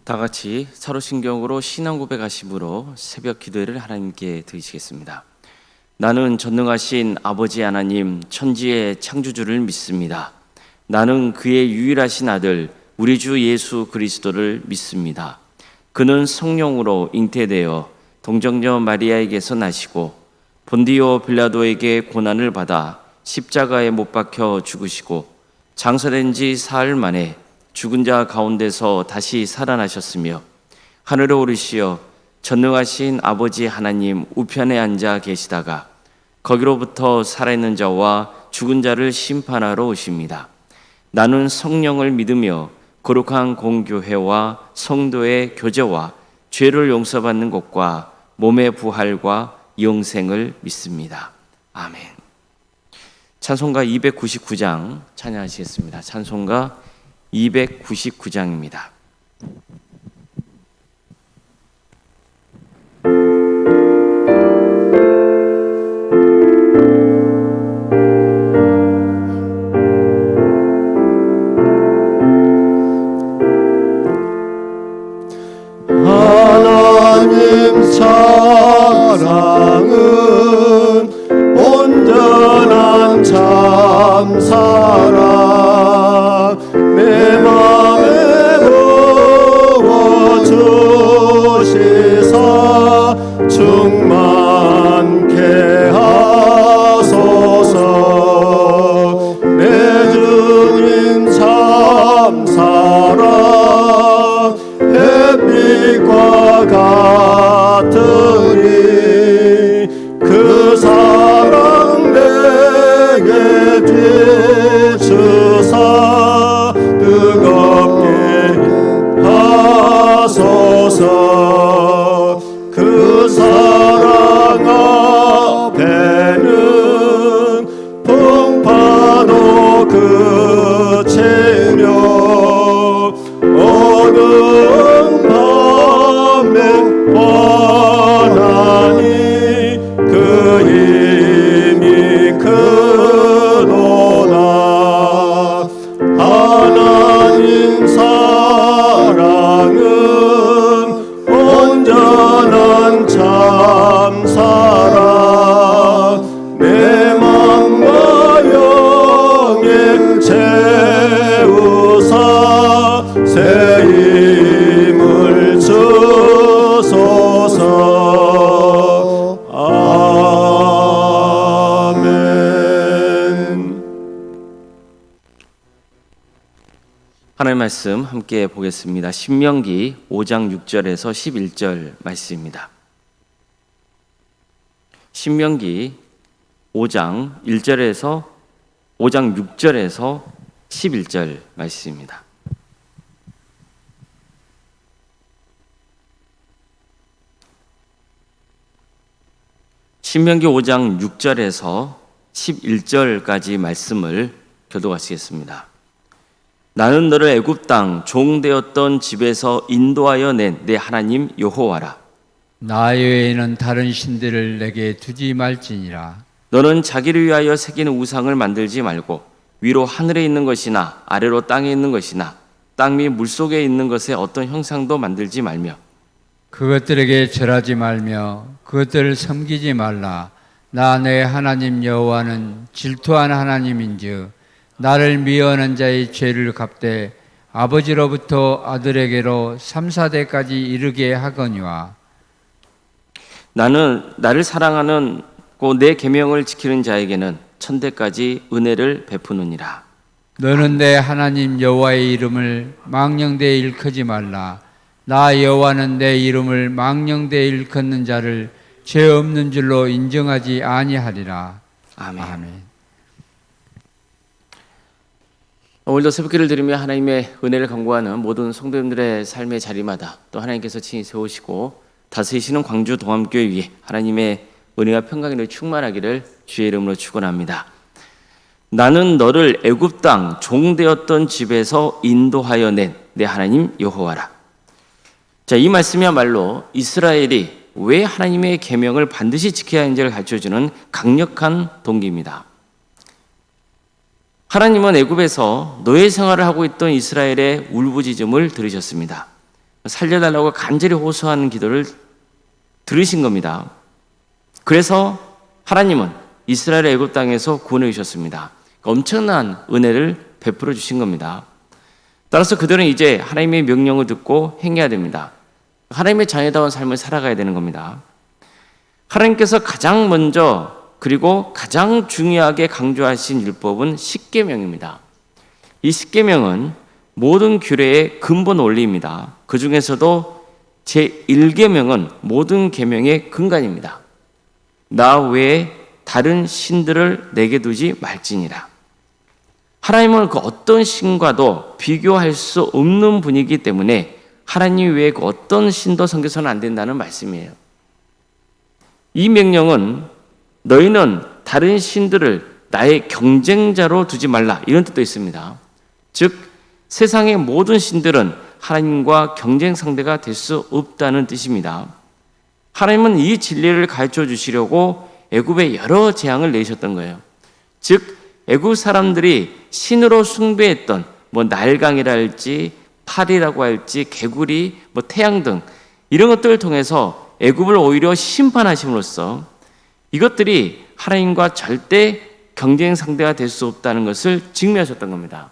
다 같이 사로신경으로 신앙 고백하심으로 새벽 기도회를 하나님께 드리시겠습니다. 나는 전능하신 아버지 하나님 천지의 창조주를 믿습니다. 나는 그의 유일하신 아들 우리 주 예수 그리스도를 믿습니다. 그는 성령으로 잉태되어 동정녀 마리아에게서 나시고 본디오 빌라도에게 고난을 받아 십자가에 못 박혀 죽으시고 장사된 지 사흘 만에 죽은 자 가운데서 다시 살아나셨으며 하늘에 오르시어 전능하신 아버지 하나님 우편에 앉아 계시다가 거기로부터 살아있는 자와 죽은 자를 심판하러 오십니다. 나는 성령을 믿으며 거룩한 공교회와 성도의 교제와 죄를 용서받는 것과 몸의 부활과 영생을 믿습니다. 아멘. 찬송가 299장 찬양하시겠습니다. 찬송가 299장입니다. 하나님 사랑은 온전한 참사랑 내 맘에 부어주시사 충만케 하소서. 내 주님 참사랑 햇빛과 같으니 그 사랑 내게 비추사 뜨겁게 하소서. 그 사랑 앞에는 풍파도 그치며 어두운 밤에 환하니 그 힘이 크도다. 하나님 사랑은 온전한 참사랑 내 맘과 영에 채우사 새 힘을 주소서. 아멘. 하나님의 말씀 함께 보겠습니다. 신명기 5장 6절에서 11절 말씀입니다. 신명기 5장 6절에서 11절 말씀입니다. 신명기 5장 6절에서 11절까지 말씀을 교독하시겠습니다. 나는 너를 애굽 땅 종되었던 집에서 인도하여 낸 내 하나님 여호와라. 나 외에는 다른 신들을 내게 두지 말지니라. 너는 자기를 위하여 새기는 우상을 만들지 말고 위로 하늘에 있는 것이나 아래로 땅에 있는 것이나 땅 및 물속에 있는 것의 어떤 형상도 만들지 말며 그것들에게 절하지 말며 그것들을 섬기지 말라. 나 내 하나님 여호와는 질투한 하나님인즉 나를 미워하는 자의 죄를 갚되 아버지로부터 아들에게로 3, 4대까지 이르게 하거니와. 나는 나를 사랑하는 내 계명을 지키는 자에게는 천대까지 은혜를 베푸느니라. 너는 내 하나님 여호와의 이름을 망령되이 일컫지 말라. 나 여호와는 내 이름을 망령되이 일컫는 자를 죄 없는 줄로 인정하지 아니하리라. 아멘. 아멘. 오늘도 새벽기를 드리며 하나님의 은혜를 간구하는 모든 성도님들의 삶의 자리마다 또 하나님께서 친히 세우시고 다스리시는 광주 동암교회 위에 하나님의 은혜와 평강이 충만하기를 주의 이름으로 축원합니다. 나는 너를 애굽 땅 종되었던 집에서 인도하여 낸 내 하나님 여호와라. 자, 이 말씀이야말로 이스라엘이 왜 하나님의 계명을 반드시 지켜야 하는지를 가르쳐주는 강력한 동기입니다. 하나님은 애굽에서 노예 생활을 하고 있던 이스라엘의 울부짖음을 들으셨습니다. 살려달라고 간절히 호소하는 기도를 들으신 겁니다. 그래서 하나님은 이스라엘을 애굽 땅에서 구원해 주셨습니다. 엄청난 은혜를 베풀어 주신 겁니다. 따라서 그들은 이제 하나님의 명령을 듣고 행해야 됩니다. 하나님의 자녀다운 삶을 살아가야 되는 겁니다. 하나님께서 가장 먼저 그리고 가장 중요하게 강조하신 율법은 십계명입니다. 이 십계명은 모든 규례의 근본 원리입니다. 그 중에서도 제1계명은 모든 계명의 근간입니다. 나 외에 다른 신들을 내게 두지 말지니라. 하나님은 그 어떤 신과도 비교할 수 없는 분이기 때문에 하나님 외에 그 어떤 신도 섬겨서는 안 된다는 말씀이에요. 이 명령은 너희는 다른 신들을 나의 경쟁자로 두지 말라, 이런 뜻도 있습니다. 즉 세상의 모든 신들은 하나님과 경쟁 상대가 될 수 없다는 뜻입니다. 하나님은 이 진리를 가르쳐 주시려고 애굽에 여러 재앙을 내셨던 거예요. 즉 애굽 사람들이 신으로 숭배했던 날강이라 할지 팔이라고 할지 개구리, 태양 등 이런 것들을 통해서 애굽을 오히려 심판하심으로써 이것들이 하나님과 절대 경쟁 상대가 될 수 없다는 것을 증명하셨던 겁니다.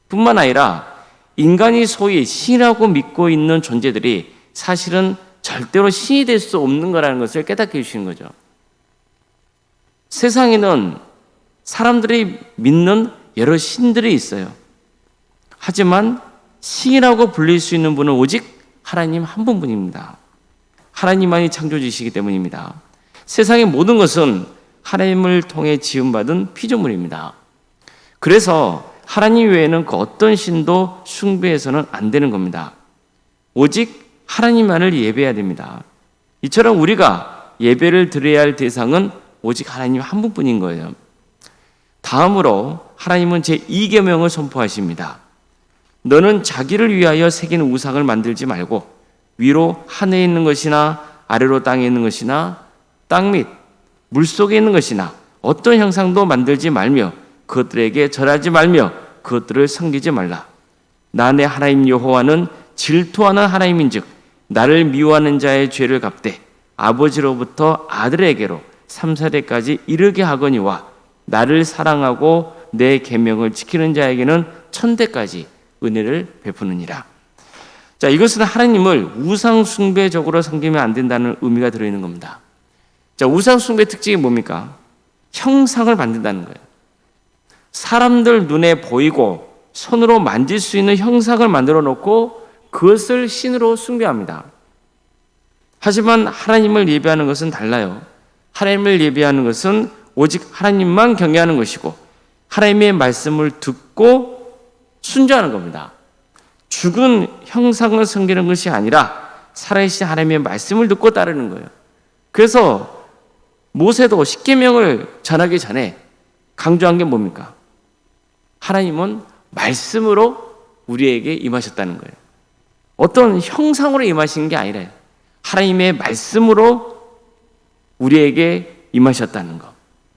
뿐만 아니라 인간이 소위 신이라고 믿고 있는 존재들이 사실은 절대로 신이 될 수 없는 거라는 것을 깨닫게 해주시는 거죠. 세상에는 사람들이 믿는 여러 신들이 있어요. 하지만 신이라고 불릴 수 있는 분은 오직 하나님 한 분뿐입니다. 하나님만이 창조주시기 때문입니다. 세상의 모든 것은 하나님을 통해 지음받은 피조물입니다. 그래서 하나님 외에는 그 어떤 신도 숭배해서는 안 되는 겁니다. 오직 하나님만을 예배해야 됩니다. 이처럼 우리가 예배를 드려야 할 대상은 오직 하나님 한 분뿐인 거예요. 다음으로 하나님은 제2계명을 선포하십니다. 너는 자기를 위하여 새긴 우상을 만들지 말고 위로 하늘에 있는 것이나 아래로 땅에 있는 것이나 땅 및 물속에 있는 것이나 어떤 형상도 만들지 말며 그것들에게 절하지 말며 그것들을 섬기지 말라. 나 내 하나님 여호와는 질투하는 하나님인즉 나를 미워하는 자의 죄를 갚되 아버지로부터 아들에게로 3세대까지 이르게 하거니와 나를 사랑하고 내 계명을 지키는 자에게는 천대까지 은혜를 베푸느니라. 자, 이것은 하나님을 우상 숭배적으로 섬기면 안 된다는 의미가 들어있는 겁니다. 자, 우상 숭배 특징이 뭡니까? 형상을 만든다는 거예요. 사람들 눈에 보이고 손으로 만질 수 있는 형상을 만들어 놓고 그것을 신으로 숭배합니다. 하지만 하나님을 예배하는 것은 달라요. 하나님을 예배하는 것은 오직 하나님만 경외하는 것이고 하나님의 말씀을 듣고 순종하는 겁니다. 죽은 형상을 섬기는 것이 아니라 살아계신 하나님의 말씀을 듣고 따르는 거예요. 그래서 모세도 십계명을 전하기 전에 강조한 게 뭡니까? 하나님은 말씀으로 우리에게 임하셨다는 거예요. 어떤 형상으로 임하신 게 아니라요. 하나님의 말씀으로 우리에게 임하셨다는 것.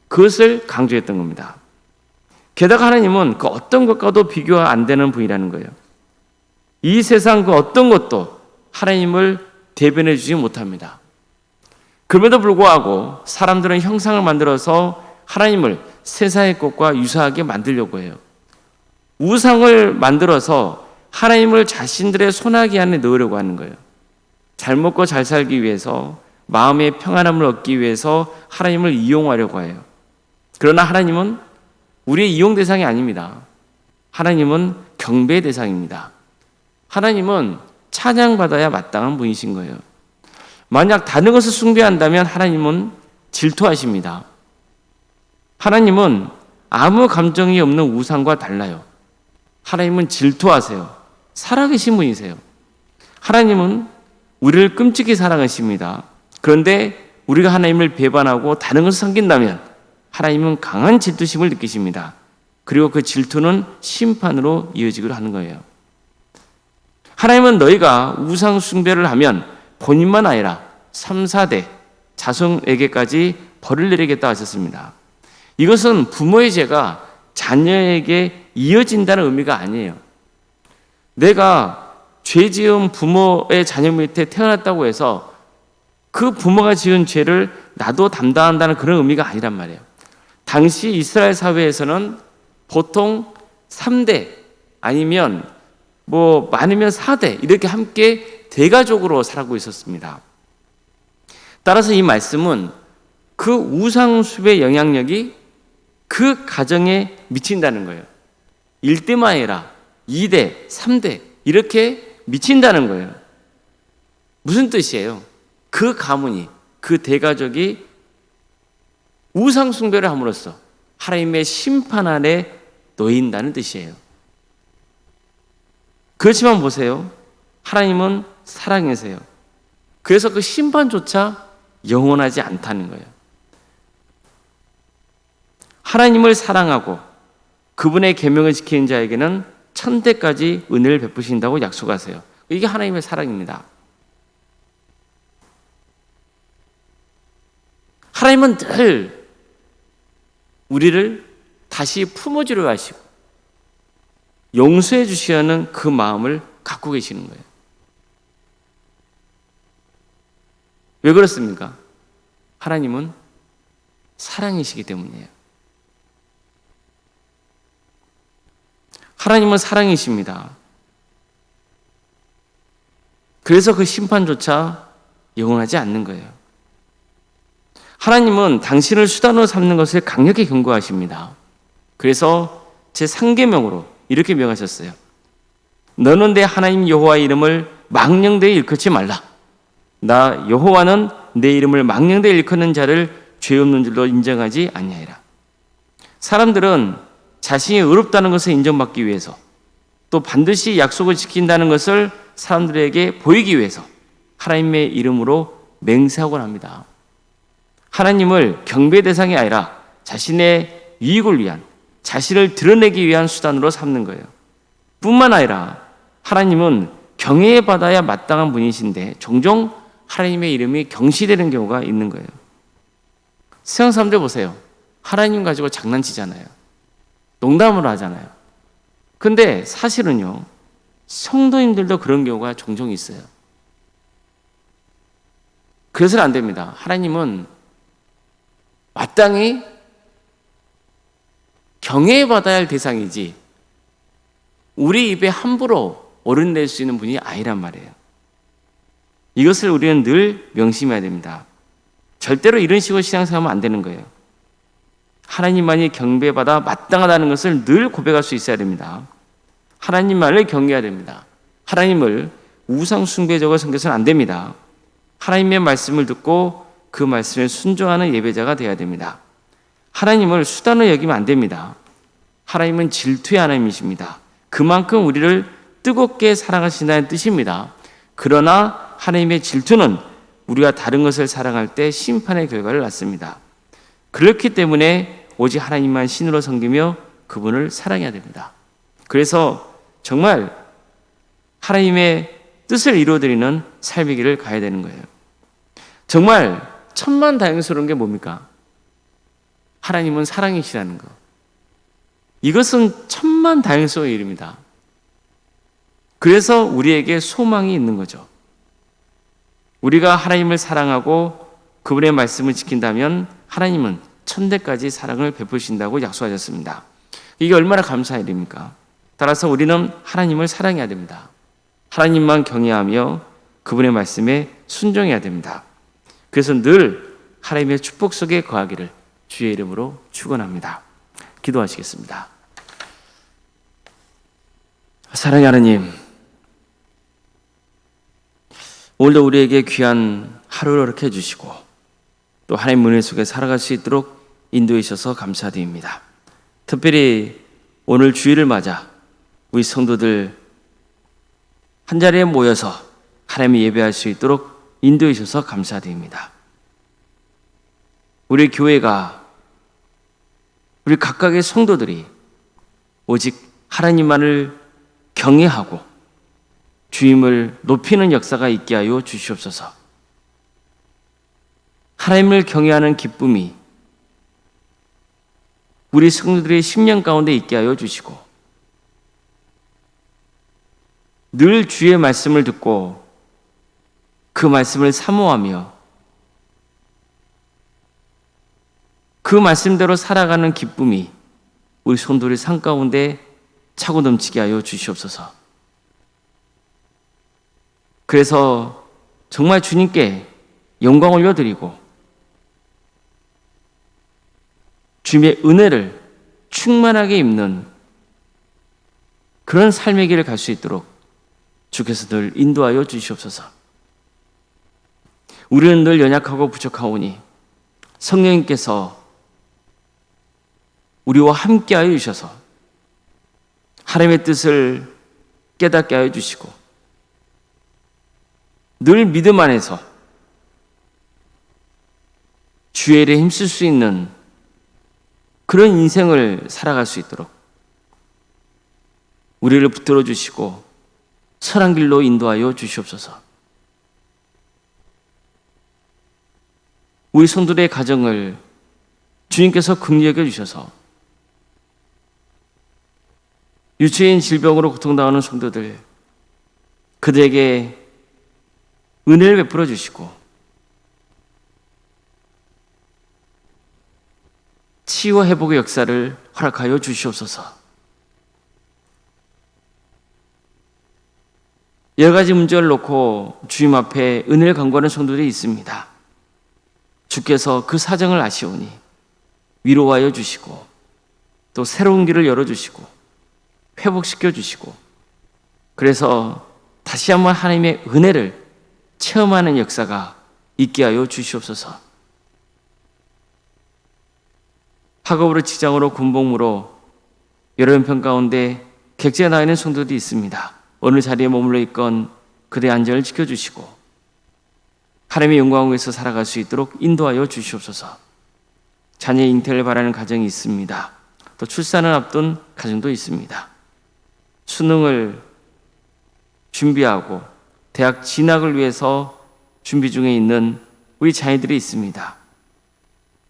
그것을 강조했던 겁니다. 게다가 하나님은 그 어떤 것과도 비교가 안 되는 분이라는 거예요. 이 세상 그 어떤 것도 하나님을 대변해 주지 못합니다. 그럼에도 불구하고 사람들은 형상을 만들어서 하나님을 세상의 것과 유사하게 만들려고 해요. 우상을 만들어서 하나님을 자신들의 손아귀 안에 넣으려고 하는 거예요. 잘 먹고 잘 살기 위해서, 마음의 평안함을 얻기 위해서 하나님을 이용하려고 해요. 그러나 하나님은 우리의 이용 대상이 아닙니다. 하나님은 경배의 대상입니다. 하나님은 찬양받아야 마땅한 분이신 거예요. 만약 다른 것을 숭배한다면 하나님은 질투하십니다. 하나님은 아무 감정이 없는 우상과 달라요. 하나님은 질투하세요. 살아계신 분이세요. 하나님은 우리를 끔찍히 사랑하십니다. 그런데 우리가 하나님을 배반하고 다른 것을 섬긴다면 하나님은 강한 질투심을 느끼십니다. 그리고 그 질투는 심판으로 이어지기로 하는 거예요. 하나님은 너희가 우상 숭배를 하면 본인만 아니라 3, 4대 자손에게까지 벌을 내리겠다 하셨습니다. 이것은 부모의 죄가 자녀에게 이어진다는 의미가 아니에요. 내가 죄 지은 부모의 자녀 밑에 태어났다고 해서 그 부모가 지은 죄를 나도 담당한다는 그런 의미가 아니란 말이에요. 당시 이스라엘 사회에서는 보통 3대 아니면 많으면 4대 이렇게 함께 대가족으로 살고 있었습니다. 따라서 이 말씀은 그 우상숭배의 영향력이 그 가정에 미친다는 거예요. 1대만 아니라 2대, 3대 이렇게 미친다는 거예요. 무슨 뜻이에요? 그 가문이, 그 대가족이 우상숭배를 함으로써 하나님의 심판 아래 놓인다는 뜻이에요. 그렇지만 보세요. 하나님은 사랑이세요. 그래서 그 심판조차 영원하지 않다는 거예요. 하나님을 사랑하고 그분의 계명을 지키는 자에게는 천대까지 은혜를 베푸신다고 약속하세요. 이게 하나님의 사랑입니다. 하나님은 늘 우리를 다시 품어주려 하시고 용서해 주시려는 그 마음을 갖고 계시는 거예요. 왜 그렇습니까? 하나님은 사랑이시기 때문이에요. 하나님은 사랑이십니다. 그래서 그 심판조차 영원하지 않는 거예요. 하나님은 당신을 수단으로 삼는 것을 강력히 경고하십니다. 그래서 제3계명으로 이렇게 명하셨어요. 너는 내 하나님 여호와의 이름을 망령되이 일컫지 말라. 나 여호와는 내 이름을 망령되이 일컫는 자를 죄 없는 줄로 인정하지 아니하리라. 사람들은 자신이 의롭다는 것을 인정받기 위해서 또 반드시 약속을 지킨다는 것을 사람들에게 보이기 위해서 하나님의 이름으로 맹세하곤 합니다. 하나님을 경배 대상이 아니라 자신의 이익을 위한, 자신을 드러내기 위한 수단으로 삼는 거예요. 뿐만 아니라 하나님은 경외받아야 마땅한 분이신데 종종 하나님의 이름이 경시되는 경우가 있는 거예요. 세상 사람들 보세요. 하나님 가지고 장난치잖아요. 농담으로 하잖아요. 근데 사실은요, 성도님들도 그런 경우가 종종 있어요. 그래서는 안 됩니다. 하나님은 마땅히 경외받아야 할 대상이지 우리 입에 함부로 오른낼 수 있는 분이 아니란 말이에요. 이것을 우리는 늘 명심해야 됩니다. 절대로 이런 식으로 신앙생활하면 안 되는 거예요. 하나님만이 경배받아 마땅하다는 것을 늘 고백할 수 있어야 됩니다. 하나님만을 경외해야 됩니다. 하나님을 우상 숭배적으로 섬겨서는 안 됩니다. 하나님의 말씀을 듣고 그 말씀에 순종하는 예배자가 되어야 됩니다. 하나님을 수단으로 여기면 안 됩니다. 하나님은 질투의 하나님이십니다. 그만큼 우리를 뜨겁게 사랑하신다는 뜻입니다. 그러나 하나님의 질투는 우리가 다른 것을 사랑할 때 심판의 결과를 낳습니다. 그렇기 때문에 오직 하나님만 신으로 섬기며 그분을 사랑해야 됩니다. 그래서 정말 하나님의 뜻을 이루어드리는 삶의 길을 가야 되는 거예요. 정말 천만다행스러운 게 뭡니까? 하나님은 사랑이시라는 거. 이것은 천만다행스러운 일입니다. 그래서 우리에게 소망이 있는 거죠. 우리가 하나님을 사랑하고 그분의 말씀을 지킨다면 하나님은 천대까지 사랑을 베푸신다고 약속하셨습니다. 이게 얼마나 감사한 일입니까? 따라서 우리는 하나님을 사랑해야 됩니다. 하나님만 경외하며 그분의 말씀에 순종해야 됩니다. 그래서 늘 하나님의 축복 속에 거하기를 주의 이름으로 축원합니다. 기도하시겠습니다. 사랑의 하나님, 오늘도 우리에게 귀한 하루를 허락해 주시고 또 하나님 은혜 속에 살아갈 수 있도록 인도해 주셔서 감사드립니다. 특별히 오늘 주일을 맞아 우리 성도들 한자리에 모여서 하나님을 예배할 수 있도록 인도해 주셔서 감사드립니다. 우리 교회가, 우리 각각의 성도들이 오직 하나님만을 경외하고 주임을 높이는 역사가 있게 하여 주시옵소서. 하나님을 경외하는 기쁨이 우리 성도들의 심령 가운데 있게 하여 주시고 늘 주의 말씀을 듣고 그 말씀을 사모하며 그 말씀대로 살아가는 기쁨이 우리 성도들의 삶 가운데 차고 넘치게 하여 주시옵소서. 그래서 정말 주님께 영광 올려드리고 주님의 은혜를 충만하게 입는 그런 삶의 길을 갈 수 있도록 주께서 늘 인도하여 주시옵소서. 우리는 늘 연약하고 부족하오니 성령님께서 우리와 함께하여 주셔서 하나님의 뜻을 깨닫게 하여 주시고 늘 믿음 안에서 주의 일에 힘쓸 수 있는 그런 인생을 살아갈 수 있도록 우리를 붙들어 주시고 선한 길로 인도하여 주시옵소서. 우리 성도들의 가정을 주님께서 긍휼히 여겨 주셔서 유체인 질병으로 고통당하는 성도들 그들에게 은혜를 베풀어 주시고 치유와 회복의 역사를 허락하여 주시옵소서. 여러 가지 문제를 놓고 주님 앞에 은혜를 간구하는 성도들이 있습니다. 주께서 그 사정을 아시오니 위로하여 주시고 또 새로운 길을 열어주시고 회복시켜 주시고 그래서 다시 한번 하나님의 은혜를 체험하는 역사가 있게 하여 주시옵소서. 학업으로 직장으로 군복무로 여러 형편 가운데 객지에 나와 있는 성도들이 있습니다. 어느 자리에 머물러 있건 그들의 안전을 지켜주시고 하나님의 영광을 위해서 살아갈 수 있도록 인도하여 주시옵소서. 자녀의 잉태를 바라는 가정이 있습니다. 또 출산을 앞둔 가정도 있습니다. 수능을 준비하고 대학 진학을 위해서 준비 중에 있는 우리 자녀들이 있습니다.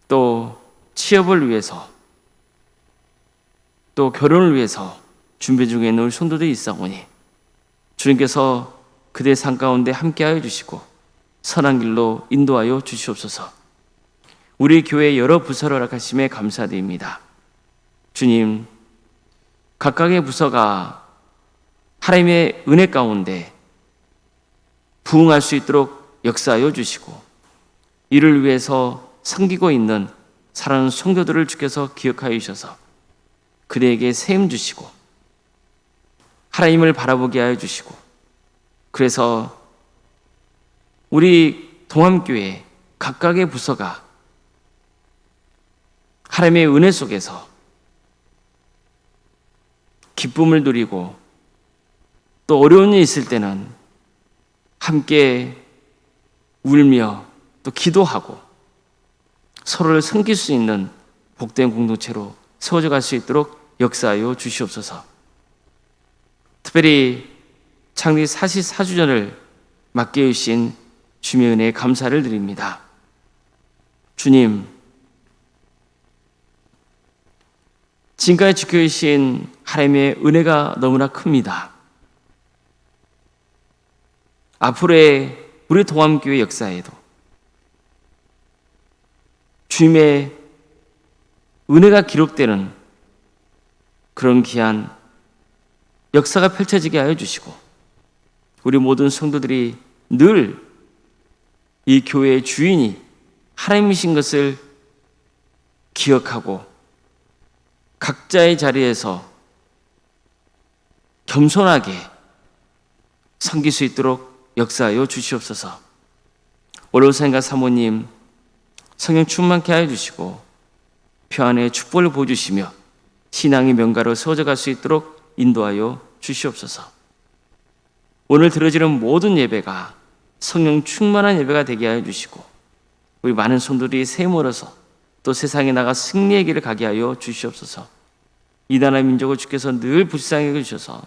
또 취업을 위해서 또 결혼을 위해서 준비 중에 있는 우리 성도들이 있사오니 주님께서 그들의 삶 가운데 함께하여 주시고 선한 길로 인도하여 주시옵소서. 우리 교회 여러 부서를 허락하심에 감사드립니다. 주님, 각각의 부서가 하나님의 은혜 가운데 부응할 수 있도록 역사하여 주시고 이를 위해서 섬기고 있는 사랑하는 성도들을 주께서 기억하여 주셔서 그들에게 세임 주시고 하나님을 바라보게 하여 주시고 그래서 우리 동암교회 각각의 부서가 하나님의 은혜 속에서 기쁨을 누리고 또 어려운 일이 있을 때는 함께 울며 또 기도하고 서로를 섬길 수 있는 복된 공동체로 세워져 갈 수 있도록 역사하여 주시옵소서. 특별히 창립 44주년을 맡겨주신 주님의 은혜에 감사를 드립니다. 주님, 지금까지 지켜주신 하나님의 은혜가 너무나 큽니다. 앞으로의 우리 동암교회 역사에도 주님의 은혜가 기록되는 그런 귀한 역사가 펼쳐지게 하여 주시고 우리 모든 성도들이 늘 이 교회의 주인이 하나님이신 것을 기억하고 각자의 자리에서 겸손하게 섬길 수 있도록 역사하여 주시옵소서. 원로사님과 사모님 성령 충만케 하여 주시고 평안의 축복을 보여주시며 신앙의 명가로 세워져 갈 수 있도록 인도하여 주시옵소서. 오늘 드려지는 모든 예배가 성령 충만한 예배가 되게 하여 주시고 우리 많은 성도들이 세모로서 또 세상에 나가 승리의 길을 가게 하여 주시옵소서. 이 나라의 민족을 주께서 늘 불쌍히 주셔서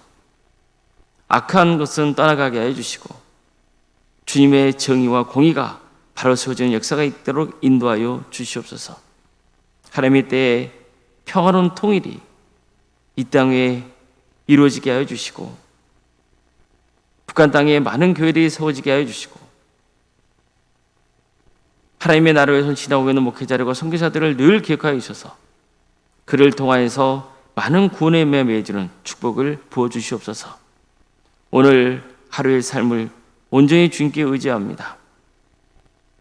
악한 것은 떠나가게 하여 주시고 주님의 정의와 공의가 바로 세워지는 역사가 있도록 인도하여 주시옵소서. 하나님의 때에 평화로운 통일이 이 땅에 이루어지게 하여 주시고 북한 땅에 많은 교회들이 세워지게 하여 주시고 하나님의 나라를 위해서 지나오고 있는 목회자들과 선교사들을 늘 기억하여 주셔서 그를 통하여서 많은 구원의 매매해주는 축복을 부어주시옵소서. 오늘 하루의 삶을 온전히 주님께 의지합니다.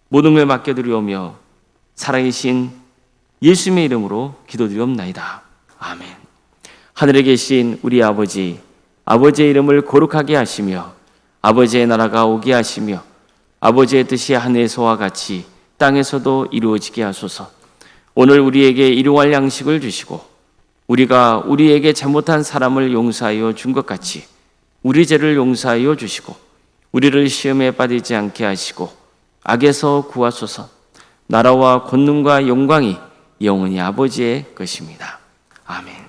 모든 걸 맡겨드리오며 살아계신 예수님의 이름으로 기도드리옵나이다. 아멘. 하늘에 계신 우리 아버지, 아버지의 이름을 거룩하게 하시며 아버지의 나라가 오게 하시며 아버지의 뜻이 하늘에서와 같이 땅에서도 이루어지게 하소서. 오늘 우리에게 일용할 양식을 주시고 우리가 우리에게 잘못한 사람을 용서하여 준 것 같이 우리 죄를 용서하여 주시고 우리를 시험에 빠지지 않게 하시고 악에서 구하소서. 나라와 권능과 영광이 영원히 아버지의 것입니다. 아멘.